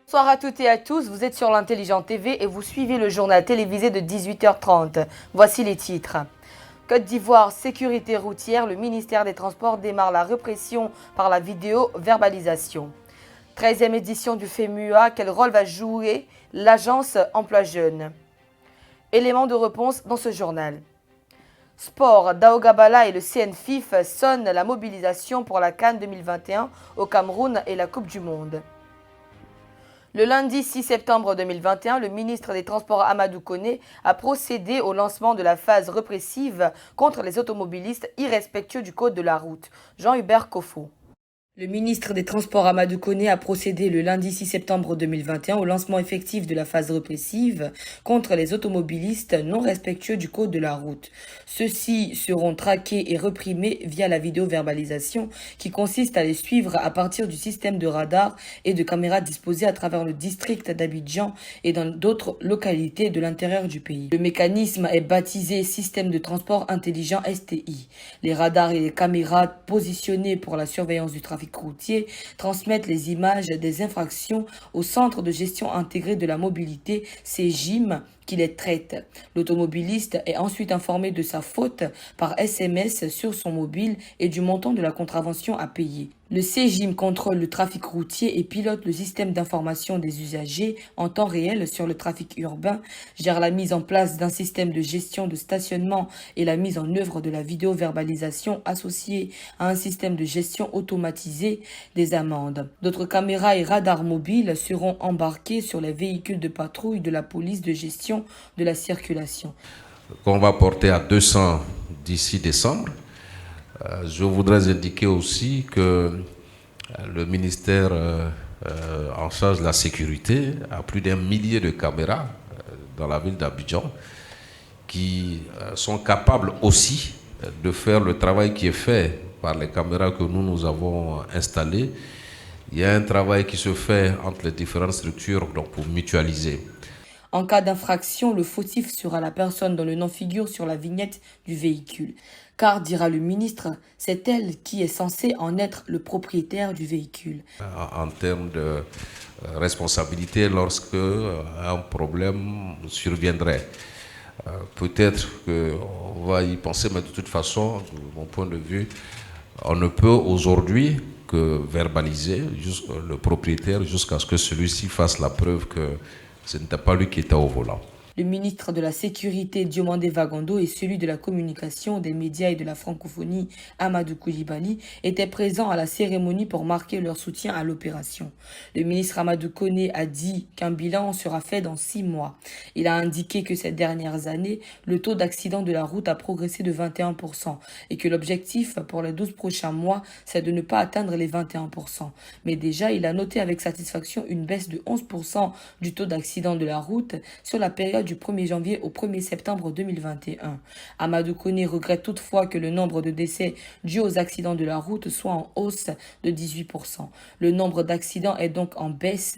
Bonsoir à toutes et à tous, vous êtes sur l'Intelligent TV et vous suivez le journal télévisé de 18h30. Voici les titres. Côte d'Ivoire, sécurité routière, le ministère des Transports démarre la répression par la vidéo-verbalisation. 13e édition du FEMUA, quel rôle va jouer l'agence Emploi Jeunes? Éléments de réponse dans ce journal. Sport, Daogabala et le CNFIF sonnent la mobilisation pour la CAN 2021 au Cameroun et la Coupe du Monde. Le lundi 6 septembre 2021, le ministre des Transports Amadou Koné a procédé au lancement de la phase répressive contre les automobilistes irrespectueux du code de la route. Jean-Hubert Kofo. Le ministre des Transports Amadou Koné a procédé le lundi 6 septembre 2021 au lancement effectif de la phase répressive contre les automobilistes non respectueux du code de la route. Ceux-ci seront traqués et reprimés via la vidéo-verbalisation qui consiste à les suivre à partir du système de radar et de caméras disposés à travers le district d'Abidjan et dans d'autres localités de l'intérieur du pays. Le mécanisme est baptisé Système de transport intelligent STI. Les radars et les caméras positionnés pour la surveillance du trafic routier transmettent les images des infractions au Centre de gestion intégrée de la mobilité, CGIM, qui les traite. L'automobiliste est ensuite informé de sa faute par SMS sur son mobile et du montant de la contravention à payer. Le CGIM contrôle le trafic routier et pilote le système d'information des usagers en temps réel sur le trafic urbain, gère la mise en place d'un système de gestion de stationnement et la mise en œuvre de la vidéo-verbalisation associée à un système de gestion automatisé des amendes. D'autres caméras et radars mobiles seront embarqués sur les véhicules de patrouille de la police de gestion de la circulation. Qu'on va porter à 200 d'ici décembre. Je voudrais indiquer aussi que le ministère en charge de la sécurité a plus d'1 millier de caméras dans la ville d'Abidjan qui sont capables aussi de faire le travail qui est fait par les caméras que nous avons installées. Il y a un travail qui se fait entre les différentes structures donc pour mutualiser. En cas d'infraction, le fautif sera la personne dont le nom figure sur la vignette du véhicule. Car, dira le ministre, c'est elle qui est censée en être le propriétaire du véhicule. En termes de responsabilité, lorsque un problème surviendrait, peut-être qu'on va y penser, mais de toute façon, de mon point de vue, on ne peut aujourd'hui que verbaliser le propriétaire jusqu'à ce que celui-ci fasse la preuve que ce n'était pas lui qui était au volant. Le ministre de la Sécurité, Diomandé Vagando, et celui de la Communication, des médias et de la francophonie, Amadou Koulibaly, étaient présents à la cérémonie pour marquer leur soutien à l'opération. Le ministre Amadou Koné a dit qu'un bilan sera fait dans 6 mois. Il a indiqué que ces dernières années, le taux d'accident de la route a progressé de 21% et que l'objectif pour les 12 prochains mois, c'est de ne pas atteindre les 21%. Mais déjà, il a noté avec satisfaction une baisse de 11% du taux d'accident de la route sur la période du 1er janvier au 1er septembre 2021. Amadou Koné regrette toutefois que le nombre de décès dus aux accidents de la route soit en hausse de 18%. Le nombre d'accidents est donc en baisse,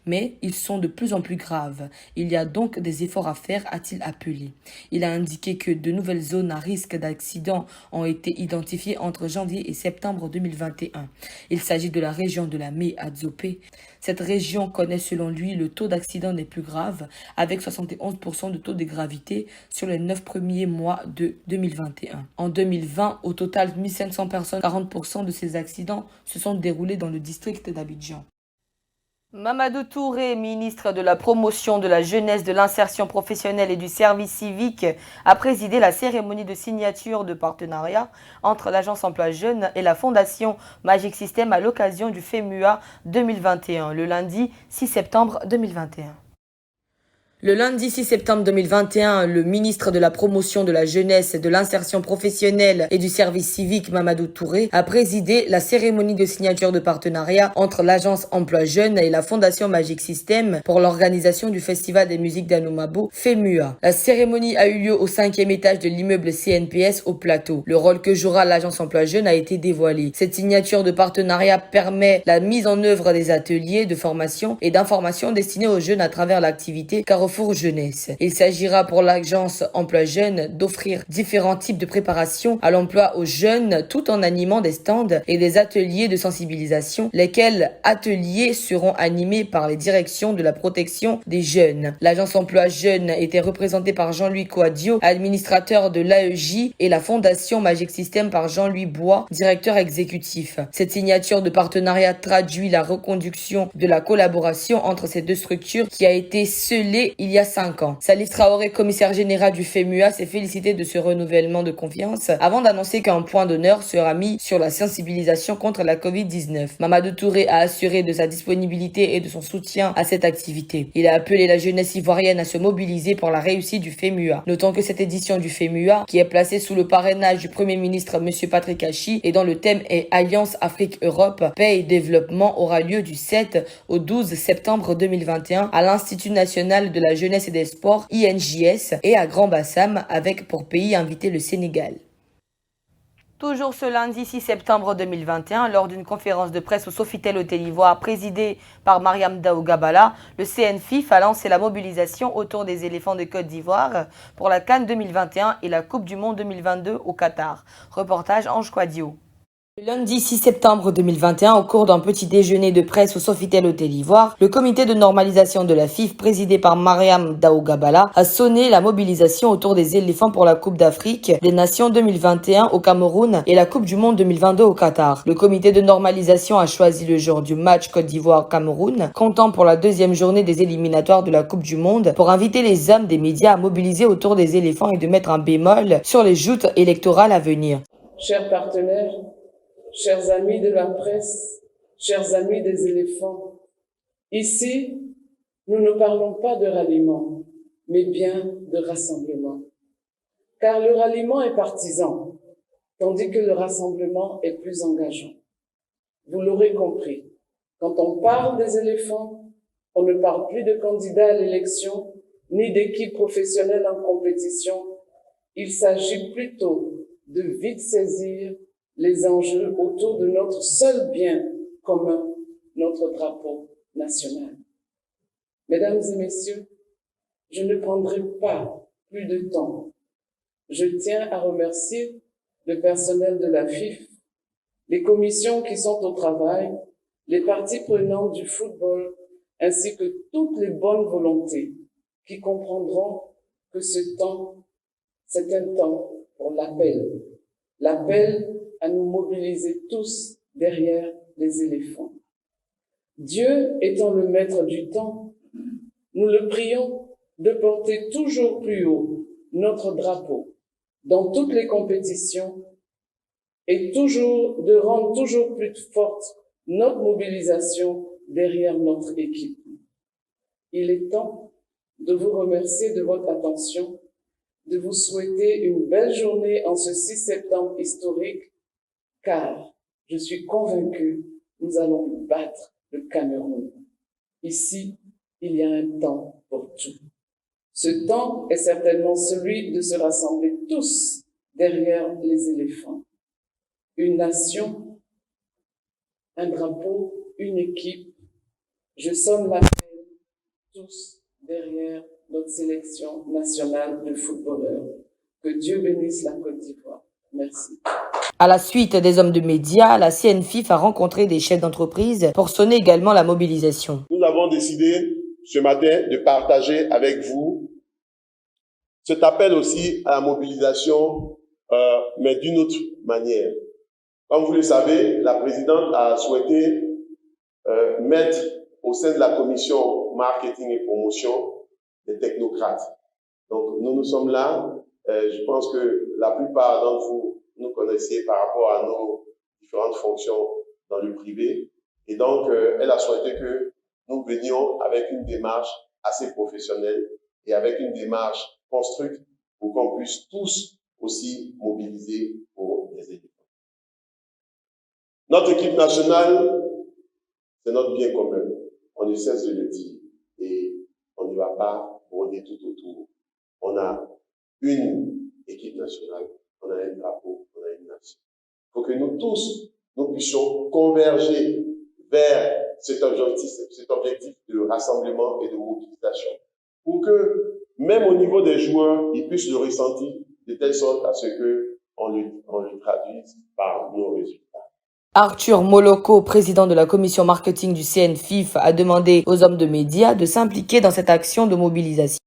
mais ils sont de plus en plus graves. Il y a donc des efforts à faire, a-t-il appelé. Il a indiqué que de nouvelles zones à risque d'accident ont été identifiées entre janvier et septembre 2021. Il s'agit de la région de la Mé à Dzopé. Cette région connaît selon lui le taux d'accident les plus graves, avec 71% de taux de gravité sur les 9 premiers mois de 2021. En 2020, au total 1500 personnes, 40% de ces accidents se sont déroulés dans le district d'Abidjan. Mamadou Touré, ministre de la Promotion de la Jeunesse, de l'Insertion professionnelle et du Service civique, a présidé la cérémonie de signature de partenariat entre l'Agence Emploi Jeunes et la Fondation Magic System à l'occasion du FEMUA 2021, le lundi 6 septembre 2021. Le lundi 6 septembre 2021, le ministre de la Promotion de la Jeunesse, de l'Insertion professionnelle et du Service civique, Mamadou Touré, a présidé la cérémonie de signature de partenariat entre l'Agence Emploi Jeunes et la Fondation Magic System pour l'organisation du Festival des musiques d'Anoumabo, FEMUA. La cérémonie a eu lieu au 5e étage de l'immeuble CNPS au Plateau. Le rôle que jouera l'Agence Emploi Jeunes a été dévoilé. Cette signature de partenariat permet la mise en œuvre des ateliers de formation et d'information destinés aux jeunes à travers l'activité Carrefour Carrefour Jeunesse. Il s'agira pour l'agence Emploi Jeunes d'offrir différents types de préparation à l'emploi aux jeunes tout en animant des stands et des ateliers de sensibilisation, lesquels ateliers seront animés par les directions de la protection des jeunes. L'agence Emploi Jeunes était représentée par Jean-Louis Coadio, administrateur de l'AEJ, et la fondation Magic System par Jean-Louis Bois, directeur exécutif. Cette signature de partenariat traduit la reconduction de la collaboration entre ces deux structures qui a été scellée il y a 5 ans. Salif Traoré, commissaire général du FEMUA, s'est félicité de ce renouvellement de confiance avant d'annoncer qu'un point d'honneur sera mis sur la sensibilisation contre la Covid-19. Mamadou Touré a assuré de sa disponibilité et de son soutien à cette activité. Il a appelé la jeunesse ivoirienne à se mobiliser pour la réussite du FEMUA. Notons que cette édition du FEMUA, qui est placée sous le parrainage du Premier ministre M. Patrick Hachi et dont le thème est Alliance Afrique-Europe, paix et développement, aura lieu du 7 au 12 septembre 2021 à l'Institut national de la jeunesse et des sports, INJS, et à Grand-Bassam, avec pour pays invité le Sénégal. Toujours ce lundi 6 septembre 2021, lors d'une conférence de presse au Sofitel Hôtel Ivoire présidée par Mariam Daougabala, le CNFIF a lancé la mobilisation autour des éléphants de Côte d'Ivoire pour la CAN 2021 et la Coupe du Monde 2022 au Qatar. Reportage Ange Quadio. Le lundi 6 septembre 2021, au cours d'un petit déjeuner de presse au Sofitel Hôtel Ivoire, le comité de normalisation de la FIF, présidé par Mariam Daougabala, a sonné la mobilisation autour des éléphants pour la Coupe d'Afrique des Nations 2021 au Cameroun et la Coupe du Monde 2022 au Qatar. Le comité de normalisation a choisi le jour du match Côte d'Ivoire-Cameroun, comptant pour la deuxième journée des éliminatoires de la Coupe du Monde, pour inviter les hommes des médias à mobiliser autour des éléphants et de mettre un bémol sur les joutes électorales à venir. Chers partenaires, chers amis de la presse, chers amis des éléphants, ici, nous ne parlons pas de ralliement, mais bien de rassemblement. Car le ralliement est partisan, tandis que le rassemblement est plus engageant. Vous l'aurez compris, quand on parle des éléphants, on ne parle plus de candidats à l'élection, ni d'équipes professionnelles en compétition. Il s'agit plutôt de vite saisir les enjeux autour de notre seul bien commun, notre drapeau national. Mesdames et messieurs, je ne prendrai pas plus de temps. Je tiens à remercier le personnel de la FIF, les commissions qui sont au travail, les parties prenantes du football, ainsi que toutes les bonnes volontés qui comprendront que ce temps, c'est un temps pour l'appel à nous mobiliser tous derrière les éléphants. Dieu étant le maître du temps, nous le prions de porter toujours plus haut notre drapeau dans toutes les compétitions et de rendre toujours plus forte notre mobilisation derrière notre équipe. Il est temps de vous remercier de votre attention, de vous souhaiter une belle journée en ce 6 septembre historique, car je suis convaincu, nous allons battre le Cameroun. Ici, il y a un temps pour tout. Ce temps est certainement celui de se rassembler tous derrière les éléphants. Une nation, un drapeau, une équipe. Je sonne l'appel tous derrière notre sélection nationale de footballeurs. Que Dieu bénisse la Côte d'Ivoire. Merci. À la suite des hommes de médias, la CNFIF a rencontré des chefs d'entreprise pour sonner également la mobilisation. Nous avons décidé ce matin de partager avec vous cet appel aussi à la mobilisation, mais d'une autre manière. Comme vous le savez, la présidente a souhaité mettre au sein de la commission marketing et promotion des technocrates. Donc nous sommes là. Je pense que la plupart d'entre vous nous connaissez par rapport à nos différentes fonctions dans le privé. Et donc, elle a souhaité que nous venions avec une démarche assez professionnelle et avec une démarche construite pour qu'on puisse tous aussi mobiliser pour les équipes. Notre équipe nationale, c'est notre bien commun. On ne cesse de le dire. Et on ne va pas rôder tout autour. On a une équipe nationale, on a un drapeau, on a une nation. Il faut que nous tous, nous puissions converger vers cet objectif de rassemblement et de mobilisation pour que, même au niveau des joueurs, ils puissent le ressentir de telle sorte à ce qu'on le traduise par nos résultats. Arthur Moloko, président de la commission marketing du CNFIF, a demandé aux hommes de médias de s'impliquer dans cette action de mobilisation.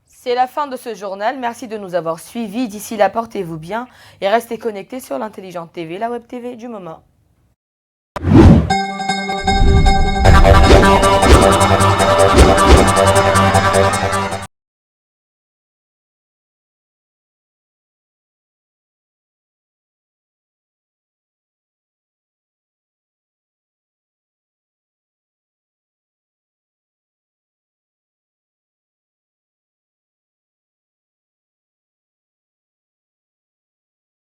C'est la fin de ce journal. Merci de nous avoir suivis. D'ici là, portez-vous bien et restez connectés sur l'Intelligente TV, la Web TV du moment.